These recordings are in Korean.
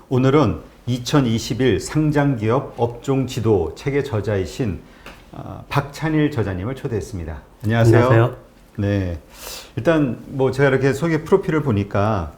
오늘은 2021 상장기업 업종지도 책의 저자이신 박찬일 저자님을 초대했습니다. 안녕하세요. 안녕하세요. 네, 일단 뭐 제가 이렇게 소개 프로필을 보니까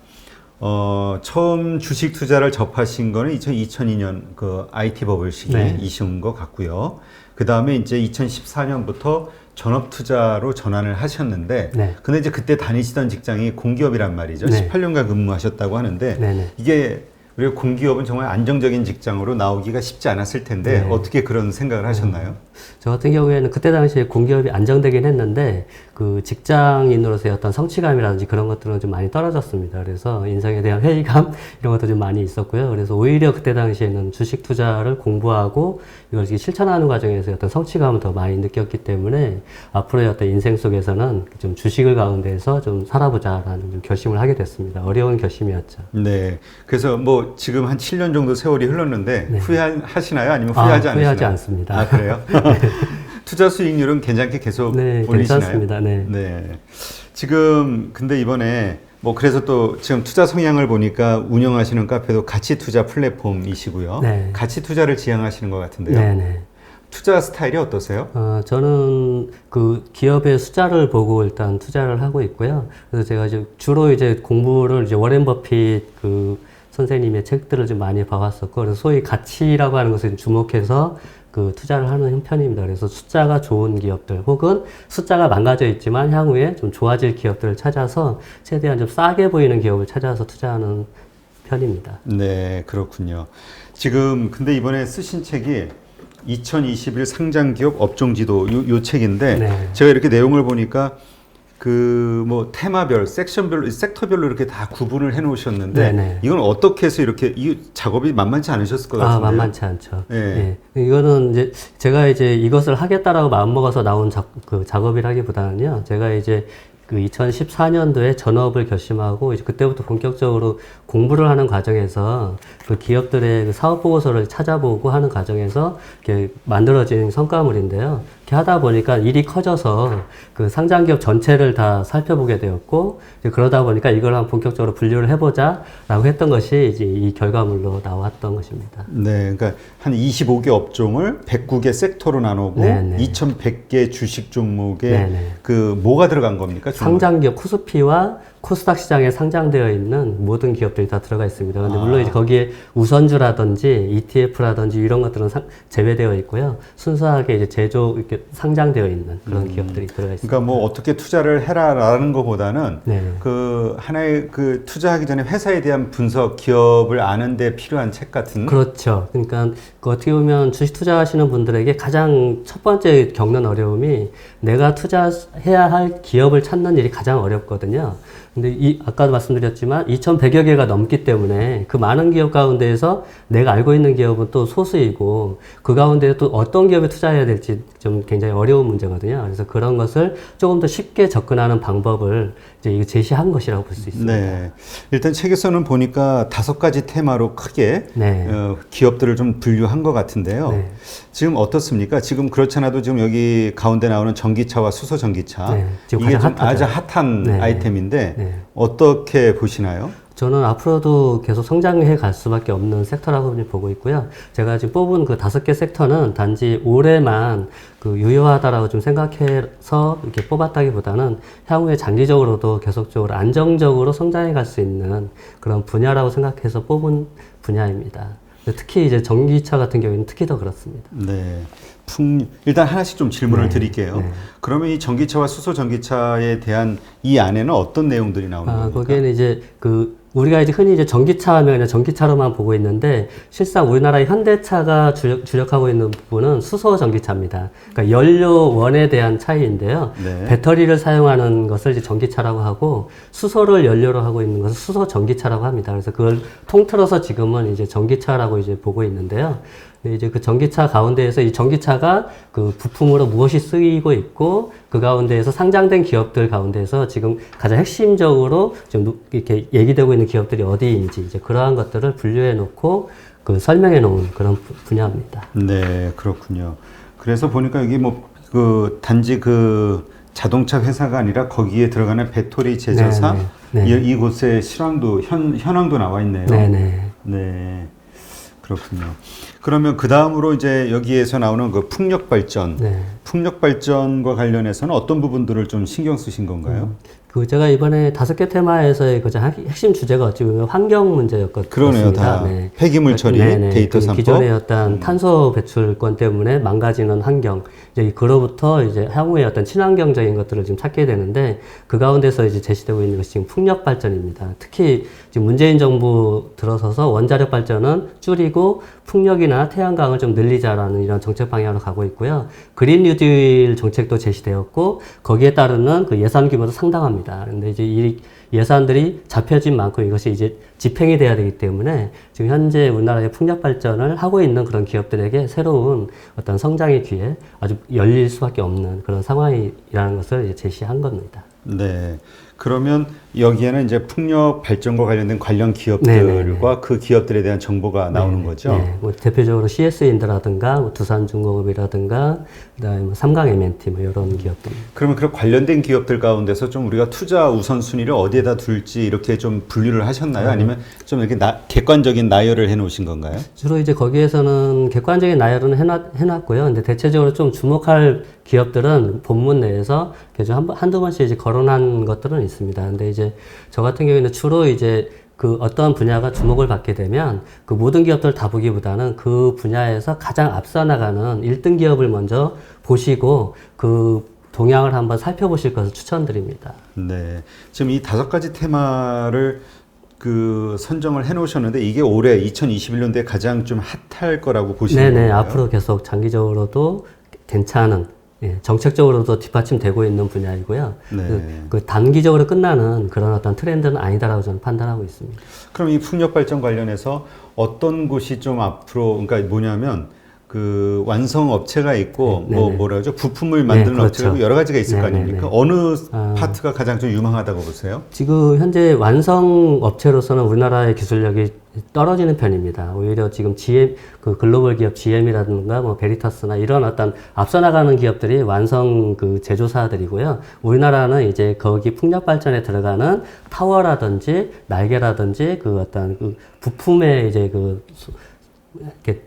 처음 주식 투자를 접하신 거는 2002년 그 IT 버블 시기이신 것 같고요. 그 다음에 이제 2014년부터 전업 투자로 전환을 하셨는데, 근데 이제 그때 다니시던 직장이 공기업이란 말이죠. 18년간 근무하셨다고 하는데, 이게 우리가 공기업은 정말 안정적인 직장으로 나오기가 쉽지 않았을 텐데 어떻게 그런 생각을 하셨나요? 저 같은 경우에는 그때 당시에 공기업이 안정되긴 했는데 그 직장인으로서의 어떤 성취감이라든지 그런 것들은 좀 많이 떨어졌습니다. 그래서 인생에 대한 회의감 이런 것도 좀 많이 있었고요. 그래서 오히려 그때 당시에는 주식 투자를 공부하고 이걸 실천하는 과정에서 어떤 성취감을 더 많이 느꼈기 때문에 앞으로의 어떤 인생 속에서는 좀 주식을 가운데에서 좀 살아보자라는 좀 결심을 하게 됐습니다. 어려운 결심이었죠. 네. 그래서 뭐 지금 한 7년 정도 세월이 흘렀는데 후회하시나요? 아니면 후회하지 않으시나요? 후회하지 않습니다. 아, 그래요? 투자 수익률은 괜찮게 계속 올리시나요? 괜찮습니다. 네. 지금 근데 이번에 뭐 그래서 또 지금 투자 성향을 보니까 운영하시는 카페도 가치 투자 플랫폼이시고요. 가치 투자를 지향하시는 것 같은데요. 투자 스타일이 어떠세요? 저는 그 기업의 숫자를 보고 일단 투자를 하고 있고요. 그래서 제가 이제 주로 이제 공부를 이제 워렌 버핏 그 선생님의 책들을 좀 많이 봐왔었고, 그래서 소위 가치라고 하는 것을 주목해서 그 투자를 하는 편입니다. 그래서 숫자가 좋은 기업들 혹은 숫자가 망가져 있지만 향후에 좀 좋아질 기업들을 찾아서 최대한 좀 싸게 보이는 기업을 찾아서 투자하는 편입니다. 네, 그렇군요. 지금 근데 이번에 쓰신 책이 2021 상장기업 업종지도 요 책인데 제가 이렇게 내용을 보니까 그 뭐 테마별, 섹션별로, 섹터별로 이렇게 다 구분을 해 놓으셨는데 이건 어떻게 해서 이렇게 이 작업이 만만치 않으셨을 것 같은데요? 만만치 않죠. 이거는 이제 제가 이제 이것을 하겠다라고 마음먹어서 나온 그 작업이라기보다는요. 제가 이제 그 2014년도에 전업을 결심하고 이제 그때부터 본격적으로 공부를 하는 과정에서 그 기업들의 그 사업 보고서를 찾아보고 하는 과정에서 이렇게 만들어진 성과물인데요. 이렇게 하다 보니까 일이 커져서 그 상장 기업 전체를 다 살펴보게 되었고, 이제 그러다 보니까 이걸 한번 본격적으로 분류를 해보자라고 했던 것이 이제 이 결과물로 나왔던 것입니다. 네, 그러니까 한 25개 업종을 109개 섹터로 나누고 2,100개 주식 종목에 그 뭐가 들어간 겁니까? 상장 기업 코스피와 코스닥 시장에 상장되어 있는 모든 기업들이 다 들어가 있습니다. 근데 물론 이제 거기에 우선주라든지 ETF라든지 이런 것들은 제외되어 있고요. 순수하게 이제 이렇게 상장되어 있는 그런 기업들이 들어가 있습니다. 그러니까 뭐 어떻게 투자를 해라라는 것보다는 그 하나의 그 투자하기 전에 회사에 대한 분석, 기업을 아는 데 필요한 책 같은. 그렇죠. 그러니까 그 어떻게 보면 주식 투자하시는 분들에게 가장 첫 번째 겪는 어려움이 내가 투자해야 할 기업을 찾는 일이 가장 어렵거든요. 근데 아까도 말씀드렸지만 2,100여 개가 넘기 때문에 그 많은 기업 가운데에서 내가 알고 있는 기업은 또 소수이고 그 가운데 또 어떤 기업에 투자해야 될지 좀 굉장히 어려운 문제거든요. 그래서 그런 것을 조금 더 쉽게 접근하는 방법을 이제 제시한 것이라고 볼 수 있습니다. 네. 일단 책에서는 보니까 5가지 테마로 크게 기업들을 좀 분류한 것 같은데요. 지금 어떻습니까? 지금 그렇지 않아도 지금 여기 가운데 나오는 전기차와 수소 전기차 이게 좀 아주 핫한 아이템인데 어떻게 보시나요? 저는 앞으로도 계속 성장해 갈 수밖에 없는 섹터라고 보고 있고요. 제가 지금 뽑은 그 5개 섹터는 단지 올해만 그 유효하다라고 좀 생각해서 이렇게 뽑았다기보다는 향후에 장기적으로도 계속적으로 안정적으로 성장해 갈 수 있는 그런 분야라고 생각해서 뽑은 분야입니다. 특히 이제 전기차 같은 경우에는 특히 더 그렇습니다. 네. 일단 하나씩 좀 질문을 드릴게요. 그러면 이 전기차와 수소 전기차에 대한 이 안에는 어떤 내용들이 나오는 겁니까? 거기에는 이제 우리가 이제 흔히 이제 전기차 하면 그냥 전기차로만 보고 있는데 실상 우리나라의 현대차가 주력하고 있는 부분은 수소 전기차입니다. 그러니까 연료원에 대한 차이인데요. 배터리를 사용하는 것을 이제 전기차라고 하고 수소를 연료로 하고 있는 것을 수소 전기차라고 합니다. 그래서 그걸 통틀어서 지금은 이제 전기차라고 이제 보고 있는데요. 이제 그 전기차 가운데에서 이 전기차가 그 부품으로 무엇이 쓰이고 있고 그 가운데에서 상장된 기업들 가운데에서 지금 가장 핵심적으로 좀 이렇게 얘기되고 있는 기업들이 어디인지 이제 그러한 것들을 분류해 놓고 그 설명해 놓은 그런 분야입니다. 네, 그렇군요. 그래서 보니까 여기 뭐 그 단지 그 자동차 회사가 아니라 거기에 들어가는 배터리 제조사 이곳의 실황도 현황도 나와 있네요. 네. 그렇군요. 그러면 그 다음으로 이제 여기에서 나오는 그 풍력 발전, 네. 풍력 발전과 관련해서는 어떤 부분들을 좀 신경 쓰신 건가요? 그 제가 이번에 5개 테마에서의 가장 핵심 주제가 어찌 보면 환경 문제였거든요. 그러네요, 다. 네. 폐기물 처리, 네네. 데이터 그 산법. 기존의 어떤 탄소 배출권 때문에 망가지는 환경, 이제 그로부터 이제 향후의 어떤 친환경적인 것들을 지금 찾게 되는데 그 가운데서 이제 제시되고 있는 것이 지금 풍력 발전입니다. 특히 지금 문재인 정부 들어서서 원자력 발전은 줄이고 풍력이나 태양광을 좀 늘리자라는 이런 정책 방향으로 가고 있고요. 그린 뉴딜 정책도 제시되었고 거기에 따르는 그 예산 규모도 상당합니다. 근데 이제 이 예산들이 잡혀진 만큼 이것이 이제 집행이 돼야 되기 때문에 지금 현재 우리나라의 풍력 발전을 하고 있는 그런 기업들에게 새로운 어떤 성장의 기회 아주 열릴 수밖에 없는 그런 상황이라는 것을 이제 제시한 겁니다. 네. 그러면 여기에는 이제 풍력 발전과 관련된 관련 기업들과 네네네. 그 기업들에 대한 정보가 나오는 거죠. 네, 뭐 대표적으로 CS인드라든가 뭐 두산중공업이라든가 그다음에 뭐 삼강 M&T 뭐 이런 기업들. 그러면 그 관련된 기업들 가운데서 좀 우리가 투자 우선순위를 어디에다 둘지 이렇게 좀 분류를 하셨나요? 아니면 좀 이렇게 객관적인 나열을 해 놓으신 건가요? 주로 이제 거기에서는 객관적인 나열은 해놨고요. 근데 대체적으로 좀 주목할 기업들은 본문 내에서 계속 한두 번씩 이제 거론한 것들은 있습니다. 근데 이제 저 같은 경우에는 주로 이제 그 어떤 분야가 주목을 받게 되면 그 모든 기업들을 다 보기보다는 그 분야에서 가장 앞서 나가는 1등 기업을 먼저 보시고 그 동향을 한번 살펴보실 것을 추천드립니다. 네. 지금 이 5가지 테마를 그 선정을 해 놓으셨는데 이게 올해 2021년도에 가장 좀 핫할 거라고 보시는 네네. 건가요? 앞으로 계속 장기적으로도 괜찮은 정책적으로도 뒷받침되고 있는 분야이고요. 네. 그 단기적으로 끝나는 그런 어떤 트렌드는 아니다라고 저는 판단하고 있습니다. 그럼 이 풍력 발전 관련해서 어떤 곳이 좀 앞으로 그러니까 뭐냐면 그 완성 업체가 있고 뭐 뭐라 그러죠? 부품을 만드는 그렇죠. 업체가 있고 여러 가지가 있을 거 네네네. 아닙니까? 어느 파트가 가장 좀 유망하다고 보세요? 지금 현재 완성 업체로서는 우리나라의 기술력이 떨어지는 편입니다. 오히려 지금 GM, 그 글로벌 기업 GM이라든가 뭐 베리타스나 이런 어떤 앞서 나가는 기업들이 완성 그 제조사들이고요. 우리나라는 이제 거기 풍력 발전에 들어가는 타워라든지 날개라든지 그 어떤 그 부품에 이제 그 이렇게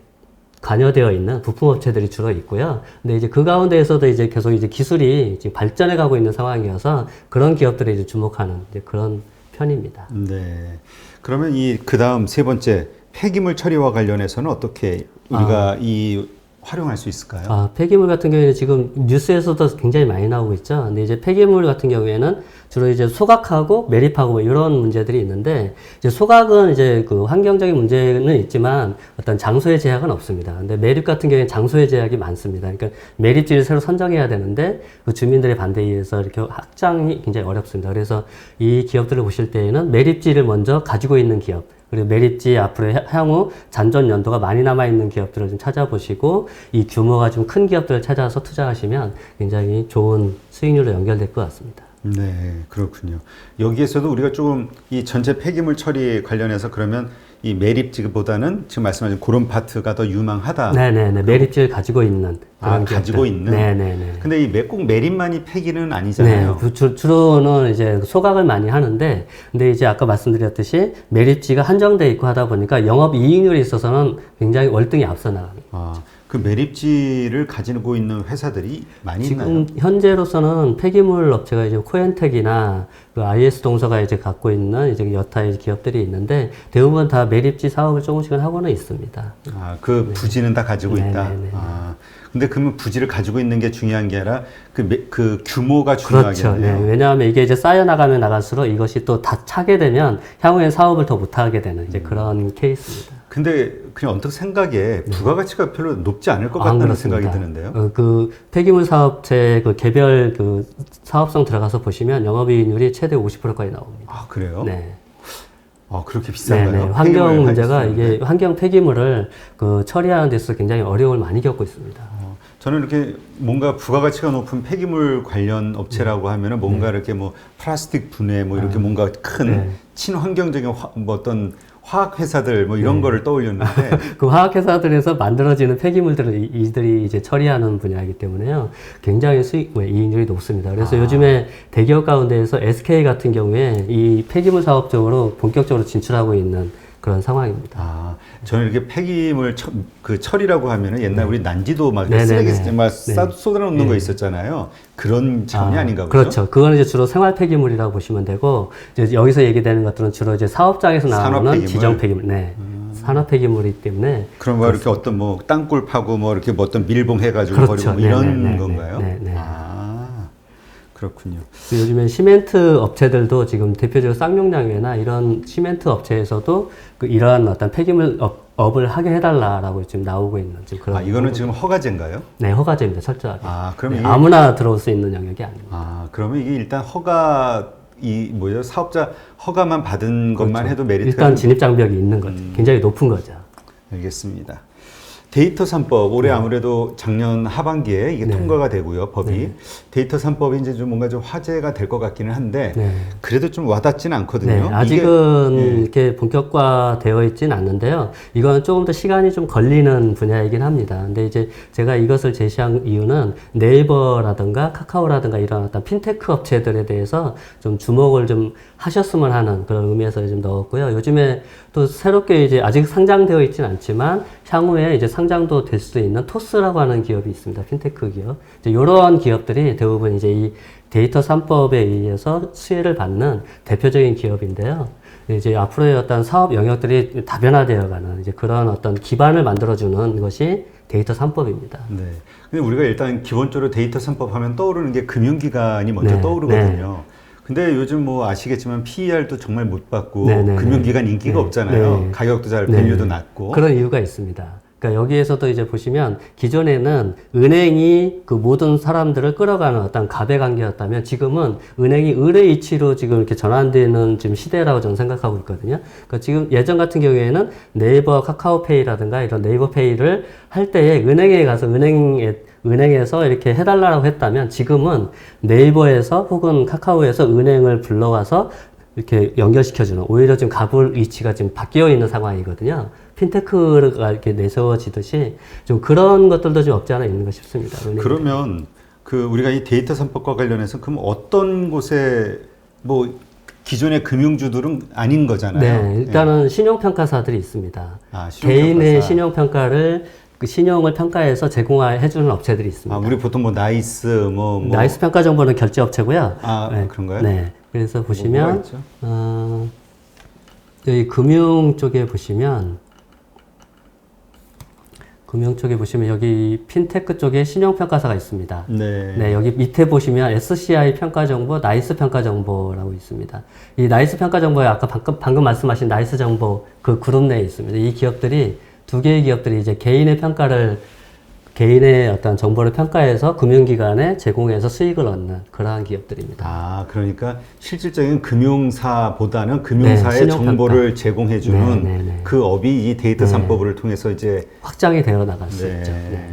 관여되어 있는 부품 업체들이 주로 있고요. 근데 이제 그 가운데에서도 이제 계속 이제 기술이 지금 발전해 가고 있는 상황이어서 그런 기업들이 이제 주목하는 이제 그런 편입니다. 네. 그러면 이 그다음 세 번째 폐기물 처리와 관련해서는 어떻게 우리가 이 활용할 수 있을까요? 폐기물 같은 경우에는 지금 뉴스에서도 굉장히 많이 나오고 있죠. 근데 이제 폐기물 같은 경우에는 주로 이제 소각하고 매립하고 뭐 이런 문제들이 있는데, 이제 소각은 이제 그 환경적인 문제는 있지만 어떤 장소의 제약은 없습니다. 근데 매립 같은 경우에는 장소의 제약이 많습니다. 그러니까 매립지를 새로 선정해야 되는데 그 주민들의 반대에 의해서 이렇게 확장이 굉장히 어렵습니다. 그래서 이 기업들을 보실 때에는 매립지를 먼저 가지고 있는 기업, 그리고 매립지 앞으로 향후 잔존 연도가 많이 남아있는 기업들을 좀 찾아보시고 이 규모가 좀 큰 기업들을 찾아서 투자하시면 굉장히 좋은 수익률로 연결될 것 같습니다. 네, 그렇군요. 여기에서도 우리가 조금 이 전체 폐기물 처리 관련해서 그러면 이 매립지보다는 지금 말씀하신 그런 파트가 더 유망하다. 네네네. 매립지를 가지고 있는. 그런 가지고 기업들. 있는? 네네네. 근데 이 꼭 매립만이 폐기는 아니잖아요. 네, 주로는 이제 소각을 많이 하는데, 근데 이제 아까 말씀드렸듯이 매립지가 한정돼 있고 하다 보니까 영업 이익률이 있어서는 굉장히 월등히 앞서 나갑니다. 그 매립지를 가지고 있는 회사들이 많이 지금 있나요? 현재로서는 폐기물 업체가 이제 코엔텍이나 그 IS 동서가 이제 갖고 있는 이제 여타의 기업들이 있는데 대부분 다 매립지 사업을 조금씩은 하고는 있습니다. 그 부지는 다 가지고 있다. 네네네. 근데 그러면 부지를 가지고 있는 게 중요한 게 아니라 그 규모가 그렇죠. 중요하겠네요. 네. 왜냐하면 이게 이제 쌓여나가면 나갈수록 이것이 또 다 차게 되면 향후에 사업을 더 못하게 되는 이제 그런 케이스입니다. 근데 그냥 언뜻 생각에 부가가치가 별로 높지 않을 것 같다는 생각이 드는데요. 그 폐기물 사업체 그 개별 그 사업성 들어가서 보시면 영업이익률이 최대 50%까지 나옵니다. 그래요? 네. 그렇게 비싼가요? 네네. 환경 문제가 하겠습니다. 이게 환경 폐기물을 그 처리하는 데서 굉장히 어려움을 많이 겪고 있습니다. 저는 이렇게 뭔가 부가가치가 높은 폐기물 관련 업체라고 하면은 뭔가 이렇게 뭐 플라스틱 분해 뭐 이렇게 뭔가 큰 친환경적인 뭐 어떤 화학 회사들 뭐 이런 거를 떠올렸는데 그 화학 회사들에서 만들어지는 폐기물들을 이들이 이제 처리하는 분야이기 때문에요. 굉장히 이익률이 높습니다. 그래서 요즘에 대기업 가운데에서 SK 같은 경우에 이 폐기물 사업 쪽으로 본격적으로 진출하고 있는 그런 상황입니다. 아, 저는 이렇게 폐기물 그 처리라고 하면은 옛날 우리 난지도 막 네네네. 쓰레기 막 네. 쏟아놓는 거 있었잖아요. 그런 차원이 아닌가 보죠? 그렇죠. 그거는 이제 주로 생활 폐기물이라고 보시면 되고, 이제 여기서 얘기되는 것들은 주로 이제 사업장에서 산업 나오는 폐기물? 지정 폐기물, 네. 산업 폐기물이기 때문에. 그럼 뭐 이렇게 어떤 뭐 땅굴 파고 뭐 이렇게 뭐 어떤 밀봉 해가지고 그렇죠. 버리고 뭐 이런 네네네네. 건가요? 네네. 아, 그렇군요. 요즘에 시멘트 업체들도 지금 대표적으로 쌍용량회나 이런 시멘트 업체에서도 그 이러한 어떤 폐기물 업을 하게 해달라라고 지금 나오고 있는 지금 그런. 아, 이거는 지금 허가제인가요? 네, 허가제입니다. 철저하게. 아, 그럼 네, 이게 아무나 들어올 수 있는 영역이 아닙니다. 아, 그러면 이게 일단 뭐죠? 사업자 허가만 받은 것만 해도 메리트가 일단 좀 진입 장벽이 있는 거죠. 굉장히 높은 거죠. 알겠습니다. 데이터 3법 올해 아무래도 작년 하반기에 이게 네. 통과가 되고요, 법이. 네. 데이터 3법이 이제 좀 뭔가 좀 화제가 될 것 같기는 한데 네. 그래도 좀 와닿지는 않거든요. 네, 아직은 이게, 예. 이렇게 본격화되어 있지는 않는데요. 이건 조금 더 시간이 좀 걸리는 분야이긴 합니다. 근데 이제 제가 이것을 제시한 이유는 네이버라든가 카카오라든가 이런 어떤 핀테크 업체들에 대해서 좀 주목을 좀 하셨으면 하는 그런 의미에서 좀 넣었고요. 요즘에 또 새롭게 이제 아직 상장되어 있지는 않지만 향후에 이제 상장도 될 수 있는 토스라고 하는 기업이 있습니다. 핀테크 기업. 이제 이런 기업들이 대부분 이제 이 데이터 3법에 의해서 수혜를 받는 대표적인 기업인데요. 이제 앞으로의 어떤 사업 영역들이 다변화되어가는 이제 그런 어떤 기반을 만들어주는 것이 데이터 3법입니다. 네. 근데 우리가 일단 기본적으로 데이터 3법 하면 떠오르는 게 금융기관이 먼저 네, 떠오르거든요. 근데 요즘 뭐 아시겠지만 PER도 정말 못 받고 네, 네, 금융기관 인기가 네, 없잖아요. 네. 가격도 잘 네. 밸류도 낮고. 그런 이유가 있습니다. 그러니까 여기에서도 이제 보시면 기존에는 은행이 그 모든 사람들을 끌어가는 어떤 갑의 관계였다면 지금은 은행이 을의 이치로 지금 이렇게 전환되는 지금 시대라고 저는 생각하고 있거든요. 그러니까 지금 예전 같은 경우에는 네이버 카카오페이라든가 이런 네이버페이를 할 때에 은행에 가서 은행에서 이렇게 해달라고 했다면 지금은 네이버에서 혹은 카카오에서 은행을 불러와서 이렇게 연결시켜주는 오히려 지금 갑을 위치가 지금 바뀌어 있는 상황이거든요. 핀테크가 이렇게 내세워지듯이 좀 그런 것들도 좀 없지 않아 있는 것 싶습니다. 그러면 그 우리가 이 데이터 3법과 관련해서 그럼 어떤 곳에 뭐 기존의 금융주들은 아닌 거잖아요. 네, 일단은 신용평가사들이 있습니다. 아, 개인의 신용평가를 그 신용을 평가해서 제공해주는 업체들이 있습니다. 아, 우리 보통 뭐 나이스 뭐 나이스 평가 정보는 결제업체고요. 아, 네. 그런가요? 네. 그래서 뭐가 보시면 있죠? 여기 금융 쪽에 보시면 여기 핀테크 쪽에 신용평가사가 있습니다. 네. 네, 여기 밑에 보시면 SCI 평가 정보, 나이스 평가 정보라고 있습니다. 이 나이스 평가 정보에 아까 방금 말씀하신 나이스 정보 그 그룹 내에 있습니다. 이 기업들이 두 개의 기업들이 이제 개인의 어떤 정보를 평가해서 금융기관에 제공해서 수익을 얻는 그러한 기업들입니다. 아, 그러니까 실질적인 금융사보다는 금융사의 신용평가. 정보를 제공해주는 네, 네, 네. 그 업이 이 데이터 네. 3법을 통해서 이제 확장이 되어 나갈 수 네. 있죠. 네.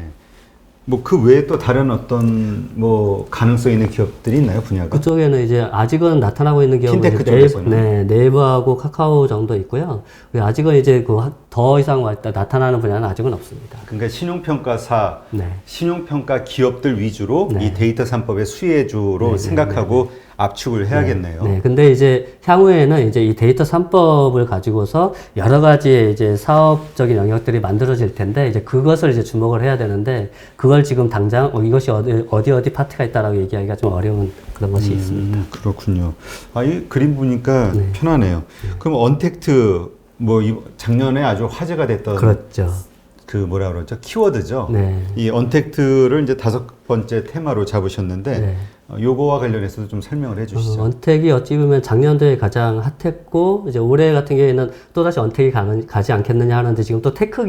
뭐 그 외에 또 다른 어떤 뭐 가능성 있는 기업들이 있나요, 분야가? 그쪽에는 이제 아직은 나타나고 있는 기업은 핀테크 이제 쪽에서는? 네이버하고 카카오 정도 있고요. 아직은 이제 더 이상 나타나는 분야는 아직은 없습니다. 그러니까 신용평가사, 네. 신용평가 기업들 위주로 네. 이 데이터 3법의 수혜주로 생각하고 압축을 해야겠네요. 네, 근데 이제 향후에는 이제 이 데이터 3법을 가지고서 여러 가지의 이제 사업적인 영역들이 만들어질 텐데 이제 그것을 이제 주목을 해야 되는데 그걸 지금 당장 이것이 어디 파트가 있다라고 얘기하기가 좀 어려운 그런 것이 있습니다. 그렇군요. 아, 이 그림 보니까 네. 편하네요. 그럼 언택트 뭐 작년에 아주 화제가 됐던 그렇죠. 그 뭐라 그러죠? 키워드죠. 네. 이 언택트를 이제 5번째 테마로 잡으셨는데 네. 요거와 관련해서도 좀 설명을 해주시죠. 언택이 어찌 보면 작년도에 가장 핫했고 이제 올해 같은 경우에는 또 다시 언택이 가지 않겠느냐 하는데 지금 또 테크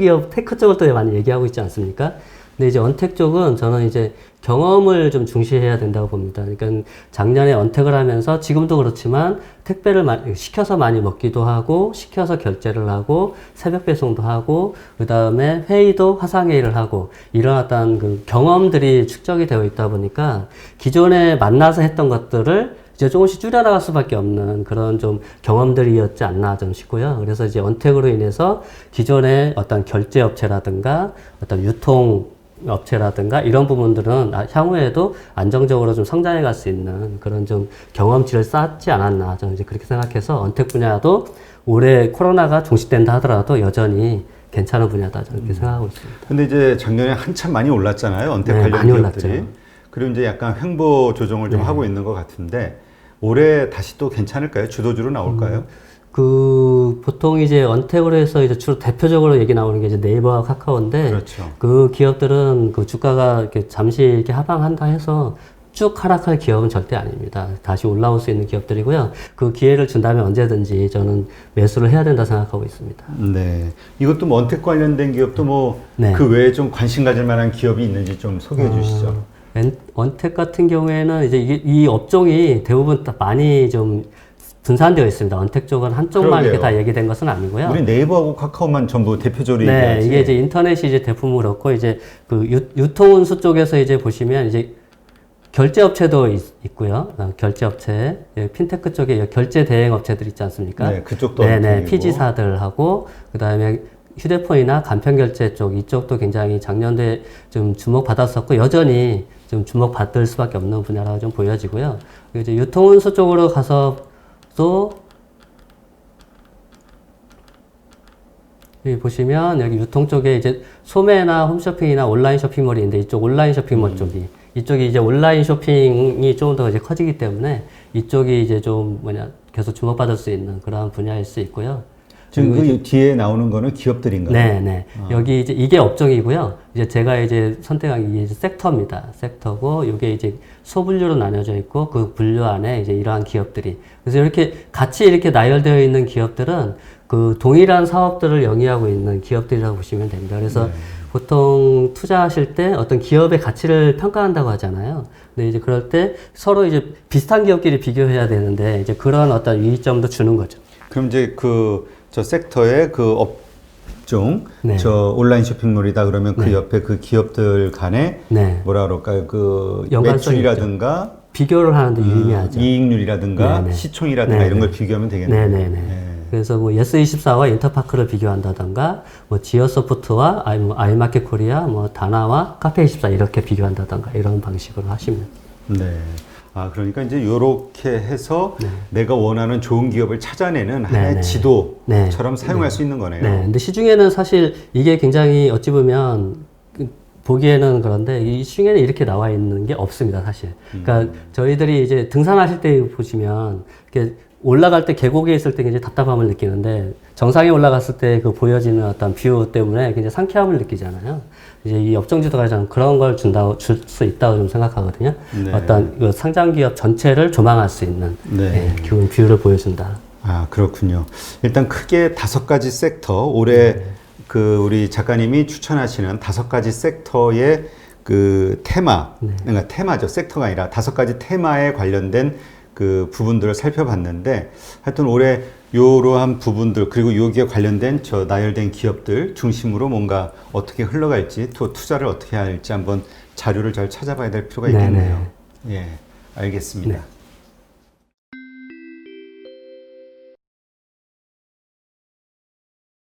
쪽을 또 많이 얘기하고 있지 않습니까? 근데 이제 언택 쪽은 저는 이제 경험을 좀 중시해야 된다고 봅니다. 그러니까 작년에 언택을 하면서 지금도 그렇지만 택배를 시켜서 많이 먹기도 하고 시켜서 결제를 하고 새벽 배송도 하고 그 다음에 회의도 화상회의를 하고 이런 어떤 그 경험들이 축적이 되어 있다 보니까 기존에 만나서 했던 것들을 이제 조금씩 줄여나갈 수밖에 없는 그런 좀 경험들이었지 않나 좀 싶고요. 그래서 이제 언택으로 인해서 기존의 어떤 결제업체라든가 어떤 유통 업체라든가 이런 부분들은 향후에도 안정적으로 좀 성장해 갈 수 있는 그런 좀 경험치를 쌓지 않았나 저는 이제 그렇게 생각해서 언택 분야도 올해 코로나가 종식된다 하더라도 여전히 괜찮은 분야다 저는 그렇게 생각하고 있습니다. 근데 이제 작년에 한참 많이 올랐잖아요. 언택 네, 관련 많이 기업들이. 올랐죠. 그리고 이제 약간 횡보 조정을 좀 네. 하고 있는 것 같은데 올해 다시 또 괜찮을까요? 주도주로 나올까요? 보통 이제 언택으로 해서 이제 주로 대표적으로 얘기 나오는 게 이제 네이버와 카카오인데 그렇죠. 그 기업들은 그 주가가 이렇게 잠시 이렇게 하방한다 해서 쭉 하락할 기업은 절대 아닙니다. 다시 올라올 수 있는 기업들이고요. 그 기회를 준다면 언제든지 저는 매수를 해야 된다 생각하고 있습니다. 네. 이것도 뭐 언택 관련된 기업도 뭐 네. 그 외에 좀 관심 가질 만한 기업이 있는지 좀 소개해 주시죠. 언택 같은 경우에는 이제 이 업종이 대부분 다 많이 좀 분산되어 있습니다. 언택 쪽은 한쪽만 이렇게 그러게요. 다 얘기된 것은 아니고요. 우리 네이버하고 카카오만 전부 대표적으로 네, 얘기하지. 이게 이제 인터넷이 이제 대품으로 그렇고 이제 그 유통운수 쪽에서 이제 보시면 이제 결제업체도 있고요. 결제업체, 핀테크 쪽에 결제 대행 업체들 있지 않습니까? 네, 그쪽도 네네, 언택이고. PG사들하고 그다음에 휴대폰이나 간편결제 쪽 이쪽도 굉장히 작년도에 좀 주목받았었고 여전히 좀 주목받을 수밖에 없는 분야라고 좀 보여지고요. 그리고 이제 유통운수 쪽으로 가서도 여기 보시면 여기 유통 쪽에 이제 소매나 홈쇼핑이나 온라인 쇼핑몰이 있는데 이쪽 온라인 쇼핑몰 쪽이 이쪽이 이제 온라인 쇼핑이 조금 더 이제 커지기 때문에 이쪽이 이제 좀 계속 주목받을 수 있는 그런 분야일 수 있고요. 지금 그 뒤에 나오는 거는 기업들인가요? 네. 여기 이제 이게 업종이고요. 이제 제가 이제 선택한 게 이제 섹터입니다. 섹터고 이게 이제 소분류로 나뉘어져 있고 그 분류 안에 이제 이러한 기업들이 그래서 이렇게 같이 이렇게 나열되어 있는 기업들은 그 동일한 사업들을 영위하고 있는 기업들이라고 보시면 됩니다. 그래서 보통 투자하실 때 어떤 기업의 가치를 평가한다고 하잖아요. 근데 이제 그럴 때 서로 이제 비슷한 기업끼리 비교해야 되는데 이제 그런 어떤 이점도 주는 거죠. 그럼 이제 저 섹터의 그 업종, 네. 저 온라인 쇼핑몰이다 그러면 그 네. 옆에 그 기업들 간에 네. 뭐라 그럴까요? 그 연관성이 매출이라든가 비교를 하는데 유의미하죠. 이익률이라든가 네네. 시총이라든가 네네. 이런 걸 비교하면 되겠네요. 네네네. 네. 그래서 뭐 예스24와 인터파크를 비교한다던가, 뭐 지어소프트와 아이마켓 코리아, 뭐 다나와 카페24 이렇게 비교한다던가 이런 방식으로 하시면. 네. 아, 그러니까 이제 요렇게 해서 내가 원하는 좋은 기업을 찾아내는 하나의 네네. 지도처럼 네. 사용할 수 있는 거네요. 네. 근데 시중에는 사실 이게 굉장히 어찌 보면 보기에는 그런데 이 시중에는 이렇게 나와 있는 게 없습니다, 사실. 그러니까 저희들이 이제 등산하실 때 보시면 이렇게 올라갈 때 계곡에 있을 때 굉장히 답답함을 느끼는데 정상에 올라갔을 때 그 보여지는 어떤 뷰 때문에 굉장히 상쾌함을 느끼잖아요. 이제 이 업종지도가 저는 그런 걸 줄 수 있다고 좀 생각하거든요. 네. 어떤 그 상장 기업 전체를 조망할 수 있는 네. 기운 뷰를 보여준다. 아, 그렇군요. 일단 크게 5가지 섹터, 올해 그 우리 작가님이 추천하시는 5가지 섹터의 그 테마, 그러니까 테마죠. 섹터가 아니라 5가지 테마에 관련된 그 부분들을 살펴봤는데 하여튼 올해 이러한 부분들 그리고 여기에 관련된 저 나열된 기업들 중심으로 뭔가 어떻게 흘러갈지 또 투자를 어떻게 할지 한번 자료를 잘 찾아봐야 될 필요가 있겠네요. 예, 알겠습니다. 네.